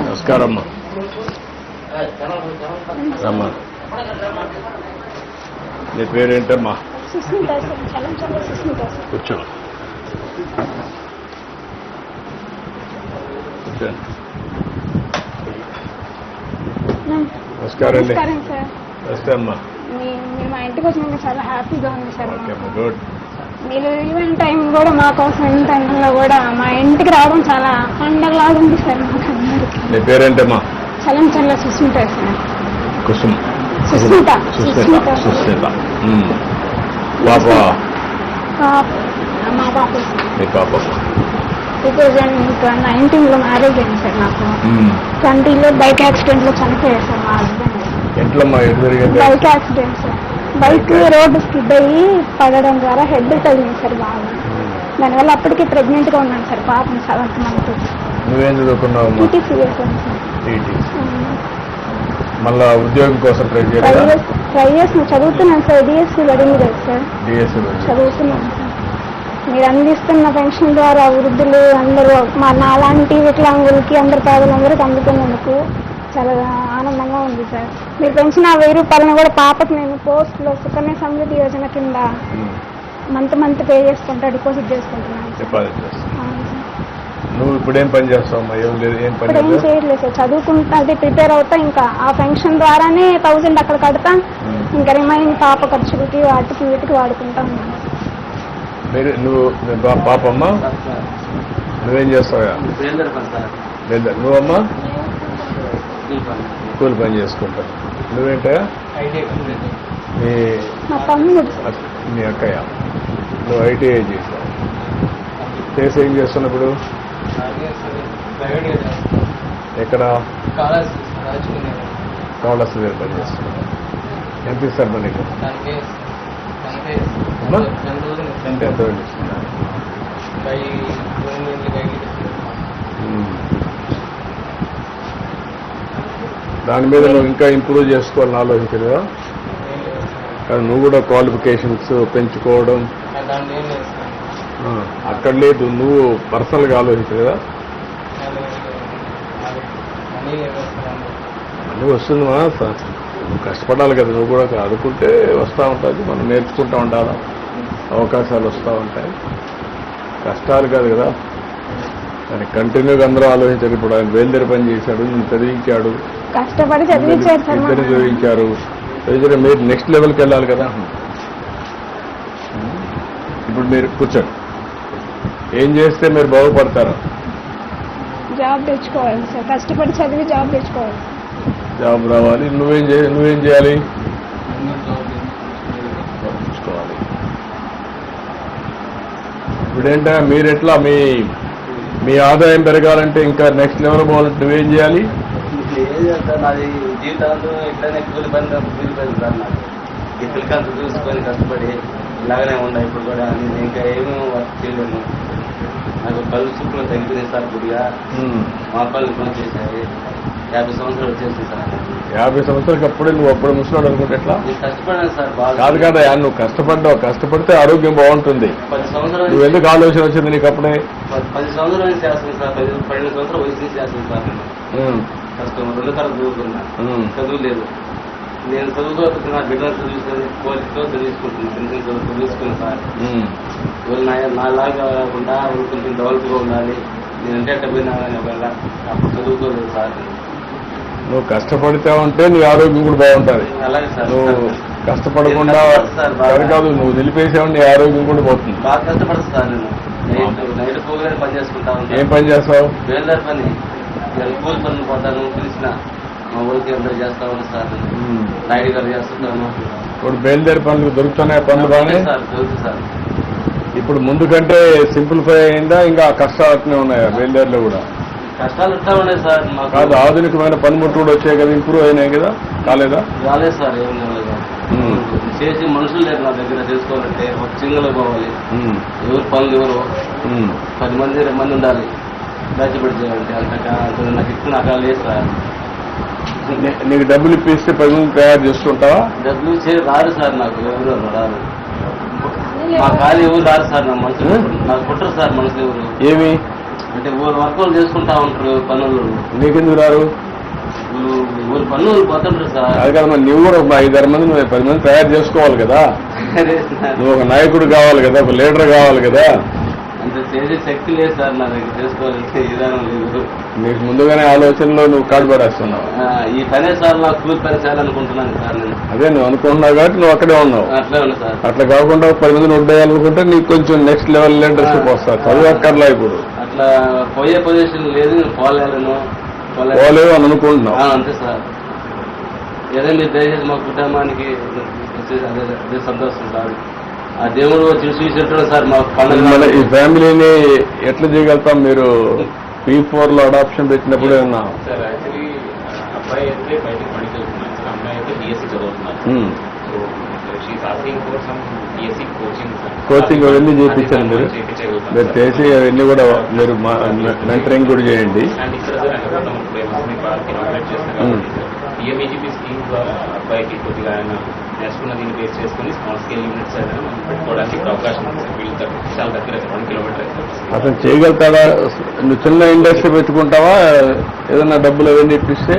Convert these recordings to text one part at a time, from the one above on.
నమస్కారం అమ్మా. నీ పేరేంటమ్మా? కూర్చో. నమస్కారం అండి. నమస్తే అమ్మా. మీరు మా ఇంటికి వచ్చినాక చాలా హ్యాపీగా ఉంది సార్. గుడ్. మీరు ఈవెంట్ టైం కూడా మా కోసం ఈవెంట్ టైంలో కూడా మా ఇంటికి రావడం చాలా పండగలాగా ఉంది సార్ మాకు అందరికి. నీ పేరేంటమ్మా? చలంచర్ల సుస్మిత సార్. కుసుమ్. సుస్మిత. సుస్మిత. పాప? మా పాప. మీ పాప 2019లో మ్యారేజ్ అయింది సార్ నాకు. 20లో బైక్ యాక్సిడెంట్లో చనిపోయారు సార్ మా హస్బెండ్. ఎట్లమ్మా? Bike accident sir. Bike road skid అయ్యి పడడం ద్వారా హెడ్ తగిలింది సార్ బాగా. దానివల్ల అప్పటికే ప్రెగ్నెంట్గా ఉన్నాను సార్ పాపం 7th month. నువ్వేం చదువుకున్నావు? టీటీసీ చేశాను సార్. మళ్ళా ఉద్యోగం కోసం ట్రై చేసిన చదువుతున్నాను సార్. డిఎస్సీ పడింది కదా సార్. చదువుతున్నాను సార్. మీరు అందిస్తున్న పెన్షన్ ద్వారా వృద్ధులు అందరూ మా నాలాంటి వికలాంగులకి అందరు పేదలందరికీ అందుకున్నందుకు చాలా ఆనందంగా ఉంది సార్. మీరు పెంచిన 1000 రూపాయలను కూడా పాపకు నేను పోస్ట్లో సుకన్య సమృద్ధి యోజన కింద మంత్ పే చేసుకుంటా డిపాజిట్ చేసుకుంటున్నాను. నువ్వు ఇప్పుడు ఏం పని చేస్తావు? ఏం చేయట్లేదు సార్. చదువుకుంటా అదే ప్రిపేర్ అవుతా. ఇంకా ఆ పెన్షన్ ద్వారానే 1000 అక్కడ కడతా. ఇంకా రిమైనింగ్ పాప ఖర్చులకి వాటికి వీటికి వాడుకుంటా ఉన్నాను. నువ్వు పాపమ్మా నువ్వేం చేస్తావా? నువ్వమ్మా స్కూల్ పని చేసుకుంటావు. నువ్వేంటా? మీ అక్కయ్య. నువ్వు ఐటీఐ చేసావు. చేసి ఏం చేస్తున్నప్పుడు? ఎక్కడ? కాళహస్తి దగ్గర పని చేస్తున్నావు. ఎంత ఇస్తారు మరి నీకు? ఎంత ఇస్తున్నారు? దాని మీద నువ్వు ఇంకా ఇంప్రూవ్ చేసుకోవాలని ఆలోచించలేదా? కానీ నువ్వు కూడా క్వాలిఫికేషన్స్ పెంచుకోవడం అక్కడ లేదు. నువ్వు పర్సనల్గా ఆలోచించలేదా? అన్నీ వస్తుందా? నువ్వు కష్టపడాలి కదా. నువ్వు కూడా అనుకుంటే వస్తూ ఉంటుంది. మనం నేర్చుకుంటూ ఉండాలా. అవకాశాలు వస్తూ ఉంటాయి. కష్టాలు కాదు కదా. కానీ కంటిన్యూగా అందరూ ఆలోచించారు. ఇప్పుడు ఆయన బయలుదేరి పని చేశాడు, నేను చదివించాడు, కష్టపడి చదివించారు, చదివించారు. మీరు నెక్స్ట్ లెవెల్కి వెళ్ళాలి కదా. ఇప్పుడు మీరు కూర్చోండి. ఏం చేస్తే మీరు బాగుపడతారు? జాబ్ తెచ్చుకోవాలి సార్. కష్టపడి చదివి జాబ్ తెచ్చుకోవాలి. జాబ్ రావాలి. నువ్వేం చేయాలి? తెచ్చుకోవాలి. ఇప్పుడేంటా మీరెట్లా మీ ఆదాయం పెరగాలంటే ఇంకా నెక్స్ట్ లెవెల్ పోవాలంటే నువ్వేం చేయాలి? నాది జీవితాంతో ఎట్లయినా కూలి పని సార్. నాకు ఈ పిల్లకాంత చూసుకొని కష్టపడి ఇలాగనే ఉన్నాయి. ఇప్పుడు కూడా నేను ఇంకా ఏమీ వర్క్ చేయలేను. నాకు కళ్ళు చూపులో తగ్గిపోయింది సార్. కొద్దిగా మా కళ్ళు పని చేశాయి. 50 సంవత్సరాలు వచ్చేసింది సార్. 50 సంవత్సరాలకి అప్పుడే నువ్వు అప్పుడు ముసలాడు అనుకుంటే ఎట్లా? కష్టపడాను సార్ బాగా. కాదు కదా, నువ్వు కష్టపడ్డావు. కష్టపడితే ఆరోగ్యం బాగుంటుంది. 10 సంవత్సరాలు. నువ్వు ఎందుకు ఆలోచన వచ్చింది నీకు అప్పుడే? 10 సంవత్సరాలు చేస్తాను సార్. 12 సంవత్సరాలు వయసు చేస్తాను సార్. కష్టం 2 తరగతి చదువుకున్నా. చదువు లేదు. నేను చదువుకోతున్నా. బిడ్డలు చదివించుకొని కోరికతో చదివించుకుంటున్నాను. చదివించుకున్నాను సార్. నాలాగా కాకుండా కొంచెం డెవలప్గా ఉండాలి. నేనంటే అట్ట పోయినా ఒకవేళ అప్పుడు చదువుకోలేదు సార్. నువ్వు కష్టపడితే ఉంటే నీ ఆరోగ్యం కూడా బాగుంటుంది. అలాగే సార్. నువ్వు కష్టపడకుండా కాదు, నువ్వు నిలిపేసావు, నీ ఆరోగ్యం కూడా పోతుంది. బాగా కష్టపడతా సార్. నేను నైట్ పోగానే పని చేసుకుంటా ఉంటాను. ఏం పని చేస్తావు? బేల్దారి పని. కూలి పనులు పోతాను. పిలిచిన మా ఊరికి అందరూ చేస్తా ఉంటాను సార్. నాయుడు గారు చేస్తుంటాను. ఇప్పుడు బయలుదేరి పనులు దొరుకుతున్నాయి. పనులు బాగానే సార్ దొరుకుతుంది సార్. ఇప్పుడు ముందు కంటే సింప్లిఫై అయిందా? ఇంకా కష్టాలనే ఉన్నాయా బయలుదేరిలో కూడా? కష్టాలు ఇట్లా ఉన్నాయి సార్. కాదు, ఆధునికమైన పనిముట్లు కూడా వచ్చాయి కదా, ఇంప్రూవ్ అయినాయి కదా. కాలేదా? రాలేదు సార్. ఏం కాలేదు. చేసి మనుషులు లేరు నా దగ్గర. తెలుసుకోవాలంటే ఒక సింగల్ పోవాలి. ఎవరు పనులు ఎవరు 10 మంది 20 మంది ఉండాలి. దాచిపెట్టి చేయాలంటే అంత నాకు ఎక్కువ నాకు లేదు సార్. నీకు డబ్బులు ఇప్పిస్తే 10 మంది తయారు చేసుకుంటావా? డబ్బులు రారు సార్. నాకు ఎవరు రారు. మా ఖాళీ ఎవరు రారు సార్, నా మనుషులు నాకు కుట్టరు సార్ మనుషులు ఎవరు. ఏమి అంటే ఊరు వర్కౌలు చేసుకుంటా ఉంటారు పనులు. నీకెందుకు రారు? ఊరు పనులు పోతుంటారు సార్. అది కదా మరి నువ్వు కూడా ఒక 5-6 మంది 10 మంది తయారు చేసుకోవాలి కదా. అదే సార్, నువ్వు ఒక నాయకుడు కావాలి కదా, ఒక లీడర్ కావాలి కదా. అంత చేసే శక్తి లేదు సార్ నా దగ్గర, చేసుకోవాల్సిన విధానం లేదు. నీకు ముందుగానే ఆలోచనలో నువ్వు కాడు పడేస్తున్నావు. ఈ పనే సార్ నాకు కూలి పని చేయాలనుకుంటున్నాను సార్ నేను. అదే నువ్వు అనుకుంటున్నావు కాబట్టి నువ్వు అక్కడే ఉన్నావు. అట్లే ఉన్నా సార్. అట్లా కాకుండా 10 మందిని ఉండేయాలనుకుంటే నీకు కొంచెం నెక్స్ట్ లెవెల్ లీడర్షిప్ వస్తారు. చదువు అక్కర్లా ఇప్పుడు. అట్లా పోయే పొజిషన్ లేదు, నేను పోలేను పోలేవు అని అనుకుంటున్నావు. అంతే సార్. ఏదో మీరు దయచేసి మా కుటుంబానికి అదే సంతోషం సార్. ఆ దేవుడు చూసేటాడు సార్ మా పండుగ. ఈ ఫ్యామిలీని ఎట్లా చేయగలుగుతాం? మీరు P4లో అడాప్షన్ పెట్టినప్పుడు ఏమన్నా? సార్ యాక్చువల్లీ అబ్బాయి అయితే బయటకు పనికి వెళ్తున్నాను సార్, అమ్మాయి అయితే BSc చదువుతున్నారు. So she's asking for some BSc coaching sir. Coaching అవన్నీ చేయించండి మీరు. మీరు చేసి అవన్నీ కూడా మీరు మెంటరింగ్ కూడా చేయండి. అండ్ ఇక్కడ సార్ అనుకుంటాం ఇప్పుడు MSME పార్క్ ఇనాగ్రేట్ చేస్తున్నారు కాబట్టి సార్ PMEGP స్కీమ్ ద్వారా అబ్బాయికి కొద్దిగా ఆయన నేర్చుకున్న దీన్ని బేస్ చేసుకుని స్మాల్ స్కేల్ యూనిట్స్ అయినా మనం పెట్టుకోవడానికి ఇక్కడ అవకాశం ఉంది సార్. వీళ్ళు చాలా దగ్గర 1 కిలోమీటర్ అయితే. అతను చేయగలుగుతాడా? నువ్వు చిన్న ఇండస్ట్రీ పెట్టుకుంటావా? ఏదన్నా డబ్బులు అవన్నీ ఇప్పిస్తే,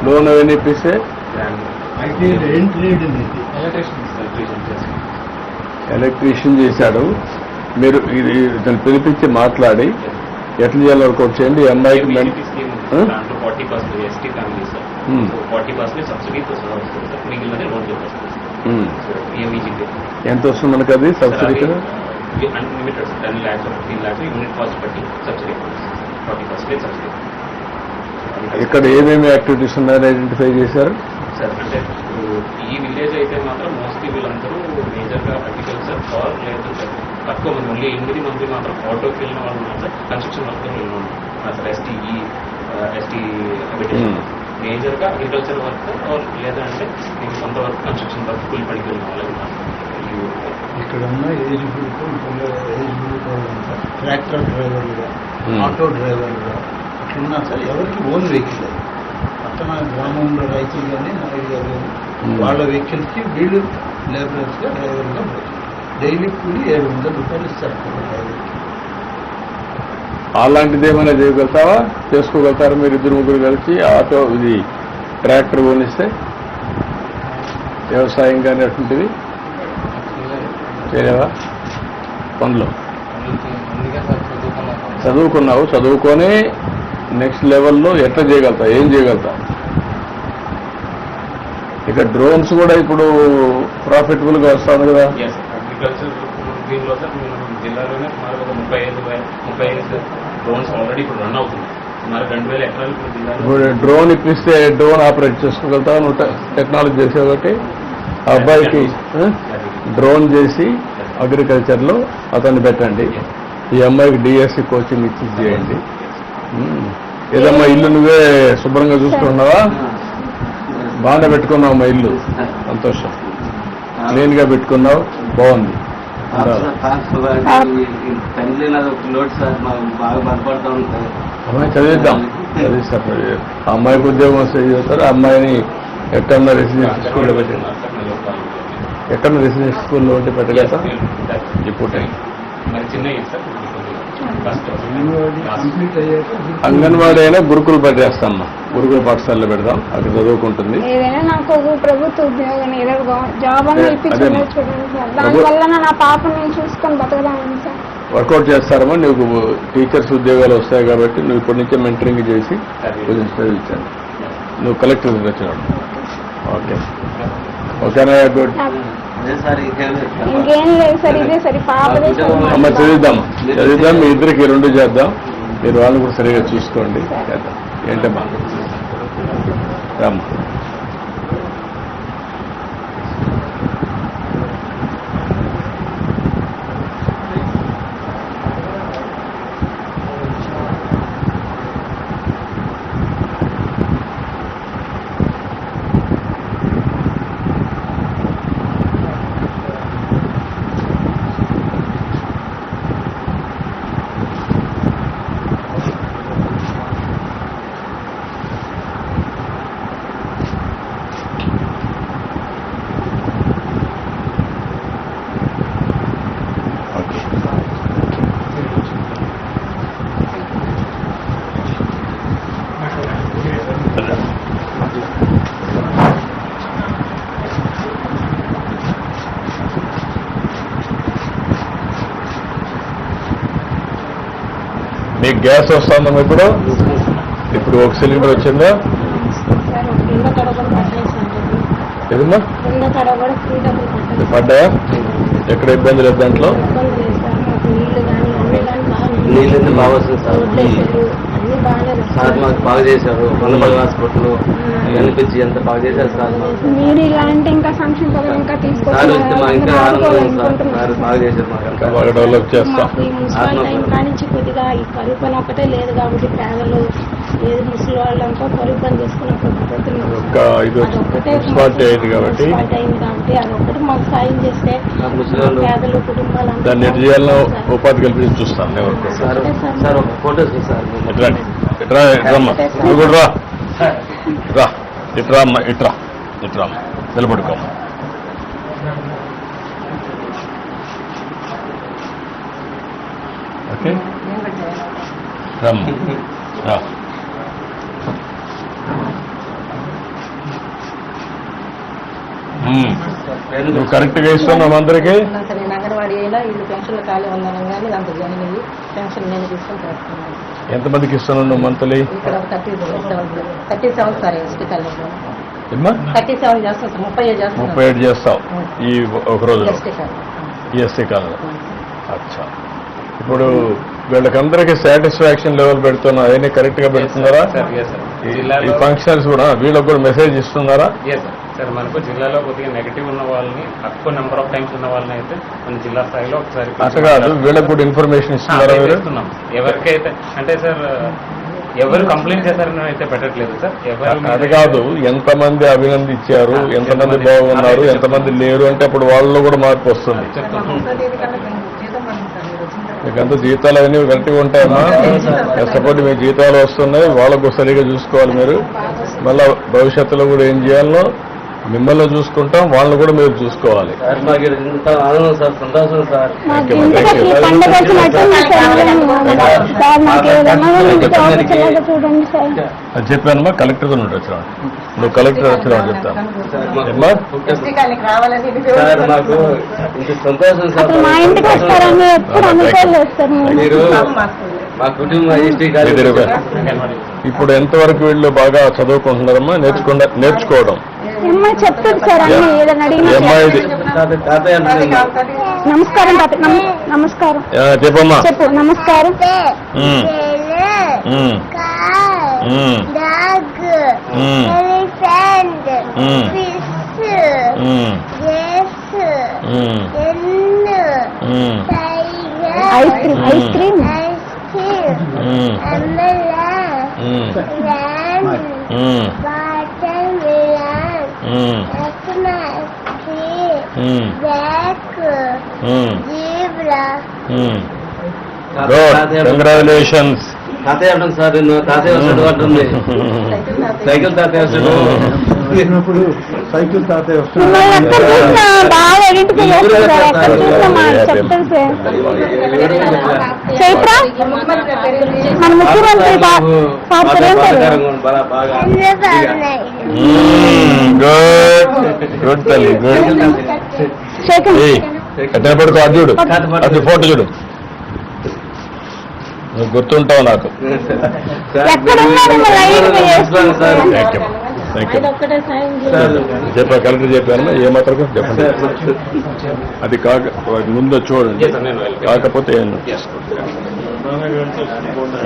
లోన్ అవన్నీ ఇప్పిస్తే? ఎలక్ట్రీషియన్ చేశాడు. మీరు ఇది ఇతను పిలిపించి మాట్లాడి ఎట్లా చేయాలి వర్కౌట్ చేయండి. ఈ అమ్మాయికి 40% ST ఫ్యామిలీ సార్. 40% సబ్సిడీతో వస్తుంది సార్, మిగిలినది లోన్ చేస్తారు. PMEGP ఎంత వస్తుంది మనకు అది subsidy? Unlimited 10 lakhs 15 lakhs unit cost బట్టి సబ్సిడీ 40% సబ్సిడీ. ఇక్కడ ఏమేమి యాక్టివిటీస్ ఉన్నాయని ఐడెంటిఫై చేశారు సార్? అంటే ఈ విలేజ్ అయితే మాత్రం మోస్ట్లీ వీళ్ళందరూ మేజర్గా అగ్రికల్చర్ ఆర్ లేదు సార్. తక్కువ మంది, ఓన్లీ 8 మంది మాత్రం ఆటోకి వెళ్ళిన వాళ్ళు ఉన్నారు సార్. కన్స్ట్రక్షన్ వర్క్ వెళ్ళిన వాళ్ళు సార్. ST హ్యాబిటేషన్ మేజర్గా అగ్రికల్చర్ వర్క్ ఆర్ లేదంటే మీకు కొంత వర్క్ కన్స్ట్రక్షన్ వర్క్ కూలి పనికి వెళ్ళిన వాళ్ళు ఉన్నారు. ఇక్కడ ఉన్న ఏజ్ గ్రూప్ ట్రాక్టర్ డ్రైవర్లుగా, ఆటో డ్రైవర్లుగా అట్లున్నా సార్. ఎవరికి ఓన్ వెహికల్ అది పక్కన గ్రామంలో రైతులు కానీ నాయుడు గారు కానీ వాళ్ళ వెహికల్స్కి వీళ్ళు లేబరర్స్గా డ్రైవర్గా డైలీ కూలి 700 రూపాయలు ఇస్తారు డ్రైవర్కి. అలాంటిది ఏమైనా చేయగలుగుతావా? చేసుకోగలుగుతారా మీరు 2-3 కలిసి? ఆటో ఇది ట్రాక్టర్ కొనిస్తే వ్యవసాయం కానీ అటువంటిది చేయలేవా? పనులు చదువుకున్నావు, చదువుకొని నెక్స్ట్ లెవెల్లో ఎట్లా చేయగలుగుతావు? ఏం చేయగలుగుతావు? ఇక డ్రోన్స్ కూడా ఇప్పుడు ప్రాఫిటబుల్గా వస్తుంది కదా. అగ్రికల్చర్ దీనిలో సార్ మేము జిల్లాలోనే సుమారు ఒక 35 డ్రోన్స్ ఆల్రెడీ ఇప్పుడు రన్ అవుతుంది. సుమారు 2000 ఎకరాలు ఇప్పుడు జిల్లాలో. ఇప్పుడు డ్రోన్ ఇప్పిస్తే డ్రోన్ ఆపరేట్ చేసుకోగలుగుతావు నువ్వు? టెక్నాలజీ చేసే కాబట్టి ఆ అబ్బాయికి డ్రోన్ చేసి అగ్రికల్చర్లో అతన్ని పెట్టండి. ఈ అమ్మాయికి DSc కోచింగ్ ఇచ్చి చేయండి. ఏదమ్మా ఇల్లు నువ్వే శుభ్రంగా చూసుకున్నావా? బాగానే పెట్టుకున్నావు మా ఇల్లు, సంతోషం. క్లీన్గా పెట్టుకున్నావు, బాగుంది. తండ్రి నాది ఒక లోటు సార్, మాకు బాగా బాధపడుతూ ఉంటాయి. అమ్మాయి చదివిద్దాం, చదివిస్తారు. ఆ అమ్మాయికి ఉద్యోగం వస్తే చదువుతారు. ఆ అమ్మాయిని ఎక్కడన్నా రెసిడెన్షియల్ స్కూల్లో పెట్టి, ఎక్కడన్నా రెసిడెన్షియల్ స్కూల్లో ఉంటే పెట్టగలుగుతా ఇప్పుడు. మరి చిన్న సార్ కంప్లీట్ అయ్యాక అంగన్వాడీ అయినా గురుకులు పెట్టేస్తామ్మా. గురుకుల పాఠశాలలో పెడదాం, అక్కడ చదువుకుంటుంది. ఏదైనా నాకు ఒక ప్రభుత్వ ఉద్యోగం ఏదో జాబ్ అని ఇప్పించండి చూడండి సార్. దానివల్ల నా పాపను నేను చూసుకొని బతకదామని సార్. వర్కౌట్ చేస్తారమ్మా. నీకు టీచర్స్ ఉద్యోగాలు వస్తాయి కాబట్టి నువ్వు ఇప్పటి నుంచే మెంటరింగ్ చేసి కొంచెం చదివించాను. నువ్వు కలెక్టర్ వచ్చినాడు. ఓకే, ఓకేనా? గుడ్. ఇంకేం లేదు సార్, ఇదే సరే పాపదే సార్. అమ్మ చదివిద్దాం, చదివిద్దాం. మీ ఇద్దరికి 2 చేద్దాం. మీరు వాళ్ళు కూడా సరిగా చూసుకోండి. చేద్దాం. ఏంటమ్మా రామ్మా. మీకు గ్యాస్ వస్తుందమ్మా ఇప్పుడు ఒక సిలిండర్ వచ్చిందా? సార్ కింద కడ కూడా పట్టలేదు సార్. ఏదమ్మా కింద కడ కూడా ఫ్రీ డబ్బులు పట్టలేదు. పడ్డాయా? ఎక్కడ ఇబ్బంది లేదు దాంట్లో? ఇబ్బంది లేదు సార్. మాకు నీళ్లు కానీ అన్నీ కానీ బాగా నీళ్ళన్నీ బాగా వస్తుంది సార్. వదిలేశారు. అన్నీ బాగానే సార్ మాకు బాగా చేశారు. కొండపల్లి హాస్పిటల్ కనిపించి ఎంత బాగా చేశారు సార్ మాకు. మీరు ఇలాంటి ఇంకా సంక్షేమ పథకం ఇంకా సార్ వస్తే మా ఇంకా ఆనందం ఉంది సార్. సార్ బాగా చేశారు మాకు ఇంకా బాగా డెవలప్ చేస్తాం. మాకు ఈ మున్సిపల్ టైం కానించి కొద్దిగా ఈ కరువు పని ఒకటే లేదు కాబట్టి పేదలు ఏది ముసలి వాళ్ళంతా కరువు పని చేసుకుని ఒక్క ఇది మున్సిపాలిటీ అయింది కాబట్టి అయింది కాబట్టి అదొకటి మాకు సాయం చేస్తే పేదలు కుటుంబాలు దాన్ని ఎటు చేయాలో ఉపాధి కల్పించి చూస్తాను నేను. సార్ సార్ ఒక ఫోటో సార్ ఎట్రండి ఇట్రా ఇట్రమ్మా నువ్వు కూడా రా ఇట్రా అమ్మా ఇట్రా నిలబడుకోమ్మా. ఓకే రమ్మా. నువ్వు కరెక్ట్గా ఇస్తున్నావు అందరికీ. సరే అంగన్వాడీ అయినా ఇల్లు పెన్షన్లు ఖాళీ ఉన్నాను కానీ అంత జాయిన్ అయ్యి పెన్షన్ నేను తీసుకొని చేస్తున్నాను. ఎంతమందికి ఇస్తున్నావు నువ్వు మంత్లీ? ఇక్కడ 37 సార్ ఎస్టీ కాలేజీలో ఏమ్మా 37 చేస్తాను సార్. 37 చేస్తాను. 37 చేస్తావు ఈ ఒక రోజులో ఎస్టీ కాలేజ్. ఈఎస్సీ కాలంలో. అచ్చా, ఇప్పుడు వీళ్ళకందరికీ సాటిస్ఫాక్షన్ లెవెల్ పెడుతున్నా అవన్నీ కరెక్ట్ గా పెడుతున్నారా? ఈ ఫంక్షన్స్ కూడా వీళ్ళకి కూడా మెసేజ్ ఇస్తున్నారా? సార్ మనకు జిల్లాలో కొద్దిగా నెగిటివ్ ఉన్న వాళ్ళని తక్కువ నెంబర్ ఆఫ్ టైమ్స్ ఉన్న వాళ్ళని అయితే మన జిల్లా స్థాయిలో ఒకసారి అట్లా కాదు, వీళ్ళకి కూడా ఇన్ఫర్మేషన్ ఇస్తున్నారా మీరు? ఇస్తున్నాం. ఎవరికైతే అంటే సార్ ఎవరు కంప్లైంట్ చేశారని అయితే పెట్టట్లేదు సార్. అది కాదు, ఎంతమంది అభినందించారు, ఎంతమంది బాగున్నారు, ఎంతమంది లేరు అంటే అప్పుడు వాళ్ళలో కూడా మార్పు వస్తుంది. మీకంతా జీతాలు అవన్నీ కరెక్ట్గా ఉంటాయమ్మా. కష్టపడి మీ జీతాలు వస్తున్నాయి, వాళ్ళకు సరిగా చూసుకోవాలి మీరు. మళ్ళా భవిష్యత్తులో కూడా ఏం చేయాలో మిమ్మల్ని చూసుకుంటాం, వాళ్ళని కూడా మీరు చూసుకోవాలి. సార్ మాకు ఇంత ఆనందం సార్, సంతోషం సార్. అది చెప్పానమ్మా, కలెక్టర్ వచ్చినా నువ్వు కలెక్టర్ వచ్చినా చెప్తాను. ఎస్టీ కాలనీకి రావాలని సార్ మాకు ఇంత సంతోషం సార్. మా ఇంటికి వస్తారని ఎప్పుడు అనుకోలేదు సార్. మీరు మా కుటుంబం ఎస్టీ కాలేజీ. ఇప్పుడు ఎంతవరకు వీళ్ళు బాగా చదువుకుంటున్నారమ్మా? నేర్చుకోవడం చెప్తుంది సార్ అన్ని ఏదైనా అడిగినా. అమ్మాయిది తాతయ్య నమస్కారం నమస్కారం చెప్పమ్మా. చెప్పు. నమస్కారం. Ice cream congratulations. తాతయ్య అంటాను సార్, నేను తాతయ్య వస్తాడు అంటుంది. సైకిల్ తాతయ్య వస్తాడు. సైకిల్ తాతయ్య మిమ్మల్ని ఎక్కడ చూసినా బాగా ఐడెంటిఫై చేస్తారు సార్. ఎక్కడ చూసినా మా చెప్తారు సార్. చైత్ర మన ముఖ్యమంత్రి పాప ఏం పేరు? గుడ్ తల్లి, గుడ్. శేఖర్ ఎట్లా పడుకో, అది చూడు, అది ఫోటో చూడు, నువ్వు గుర్తుంటావు నాకు. ఎక్కడ ఉన్నారు మిమ్మల్ని ఐడెంటిఫై చేస్తారు సార్. ఆయన ఒక్కటే సాయం చేయాలి. చెప్పా, కలెక్టర్ చెప్పాను ఏమాత్రం చెప్పండి. అది కాక ముందు చూడండి, కాకపోతే